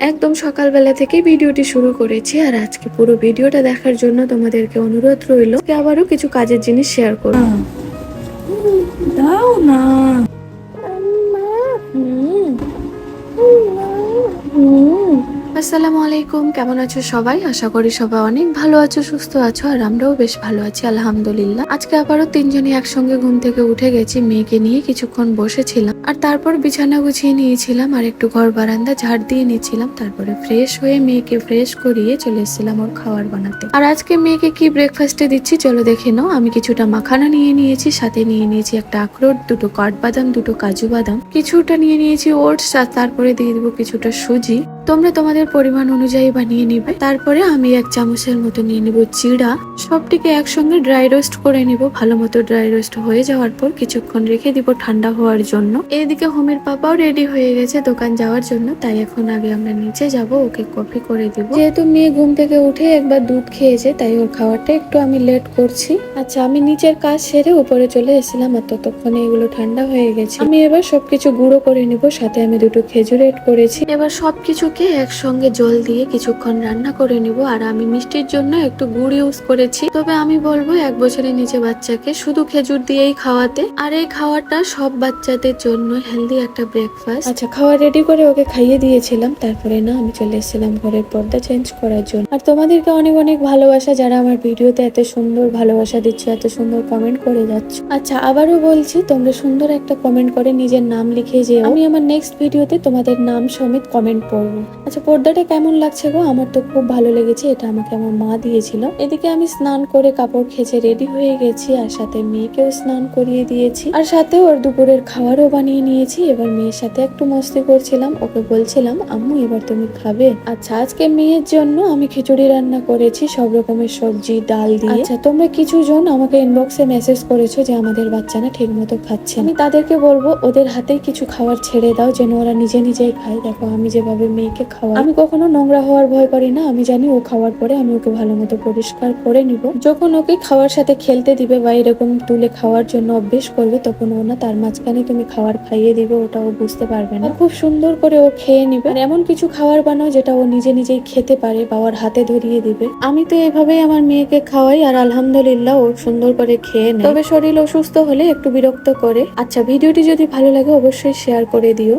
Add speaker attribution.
Speaker 1: একদম সকালবেলা থেকে ভিডিওটি শুরু করেছি, আর আজকে পুরো ভিডিওটা দেখার জন্য তোমাদেরকে অনুরোধ রইল। আবারও কিছু কাজের জিনিস শেয়ার করব। দাও না। আসসালামু আলাইকুম, কেমন আছো সবাই? আশা করি সবাই অনেক ভালো আছো, সুস্থ আছো, আর আমরাও বেশ ভালো আছি আলহামদুলিল্লাহ। আজকে আবারও তিনজনই একসঙ্গে ঘুম থেকে উঠে গেছি, মেয়েকে নিয়ে কিছুক্ষণ বসেছিলাম, আর তারপর বিছানা গুছিয়ে নিয়েছিলাম, আর একটু ঘর বারান্দা ঝাড় দিয়ে নিয়েছিলাম। তারপরে ফ্রেশ হয়ে মেয়েকে ফ্রেশ করিয়ে চলে এসেছিলাম ওর খাবার বানাতে। আর আজকে মেয়েকে কি ব্রেকফাস্টে দিচ্ছি চলো দেখে নাও। আমি কিছুটা মাখানা নিয়ে নিয়েছি, সাথে নিয়ে নিয়েছি একটা আখরোট, দুটো কাঠবাদাম, দুটো কাজু বাদাম, কিছুটা নিয়ে নিয়েছি ওটস, আর তারপরে দিয়ে দেবো কিছুটা সুজি। তোমরা তোমাদের পরিমাণ অনুযায়ী বানিয়ে নিবে। তারপরে আমি 1 চামচের মতো নিয়ে নিব চিড়া। সবটিকে একসঙ্গে ড্রাই রোস্ট করে নিব। ভালো মতো ড্রাই রোস্ট হয়ে যাওয়ার পর কিছুক্ষণ রেখে দিব ঠান্ডা হওয়ার জন্য। এদিকে হোমের পাপাও রেডি হয়ে গেছে দোকান যাওয়ার জন্য, তাই এখন আগে আমরা নিচে যাব, ওকে কফি করে দিব। যেহেতু মেয়ে ঘুম থেকে উঠে একবার দুধ খেয়েছে, তাই ওর খাওয়াটা একটু আমি লেট করছি। আচ্ছা, আমি নিচের কাজ সেরে উপরে চলে এসেছিলাম, আর ততক্ষণে এগুলো ঠান্ডা হয়ে গেছে। আমি এবার সবকিছু গুঁড়ো করে নিব, সাথে আমি দুটো খেজুর এড করেছি। এবার সবকিছুকে একসঙ্গে জল দিয়ে কিছুক্ষণ রান্না করে নিব। আর আমি মিষ্টির জন্য একটু গুড় ইউজ করেছি, তবে আমি বলবো 1 বছরের নিচে বাচ্চাকে শুধু খেজুর দিয়েই খাওয়াতে। আর এই খাওয়াটা সব বাচ্চাদের জন্য হেলদি একটা ব্রেকফাস্ট। আচ্ছা, খাওয়া রেডি করে ওকে খাইয়ে দিয়েছিলাম। তারপরে না আমি চলে এসেছিলাম ঘরের পর্দা চেঞ্জ করার জন্য। আর তোমাদেরকে অনেক অনেক ভালোবাসা, যারা আমার ভিডিওতে এত সুন্দর ভালোবাসা দিচ্ছ, এত সুন্দর কমেন্ট করে যাচ্ছ। আচ্ছা, আবারও বলছি, তোমরা সুন্দর একটা কমেন্ট করে নিজের নাম লিখে যেও। আমি আমার নেক্সট ভিডিওতে তোমাদের নাম সমেত কমেন্ট পড়বো। আচ্ছা, পর্দাটা কেমন লাগছে গো? আমার তো খুব ভালো লেগেছে, এটা আমাকে আমার মা দিয়েছিল। এদিকে আমি স্নান করে কাপড় খেঁচে রেডি হয়ে গেছি, আর সাথে মেয়েকেও স্নান করিয়ে দিয়েছি, আর সাথে ওর দুপুরের খাবারও বানিয়ে নিয়েছি। এবার মেয়ের সাথে একটু মস্তি করছিলাম, ওকে বলছিলাম আম্মু এবার তুমি খাবে। আচ্ছা, আজকে মেয়ের জন্য আমি খিচুড়ি রান্না করেছি সব রকমের সবজি ডাল দিয়ে। আচ্ছা, তোমরা কিছু জন আমাকে ইনবক্সে মেসেজ করেছো যে আমাদের বাচ্চা না ঠিক মতো খাচ্ছে। আমি তাদেরকে বলবো ওদের হাতেই কিছু খাবার ছেড়ে দাও, যেন ওরা নিজে নিজেই খায়। দেখো আমি যেভাবে মেয়েকে খাওয়াই, আমি কখনো নোংরা হওয়ার ভয় করি না। আমি জানি ও খাওয়ার পরে আমি ওকে ভালো মতো পরিষ্কার করে নিব। যখন ওকে খাওয়ার সাথে খেলতে দিবে বা এরকম তুলে খাওয়ার জন্য অভ্যেস করবে, তখন ও না তার মাঝখানে তুমি খাবার খাইয়ে দিবে, ওটা ও বুঝতে পারবে না। খুব সুন্দর করে ও খেয়ে নিবে। আর এমন কিছু খাবার বানাও যেটা ও নিজে নিজেই খেতে পারে বা ওর হাতে ধরিয়ে দিবে। আমি তো এইভাবেই আমার মেয়েকে খাওয়াই, আর আলহামদুলিল্লাহ ও সুন্দর করে খেয়ে নেয়। তবে শরীর অসুস্থ হলে একটু বিরক্ত করে। আচ্ছা, ভিডিওটি যদি ভালো লাগে অবশ্যই শেয়ার করে দিও।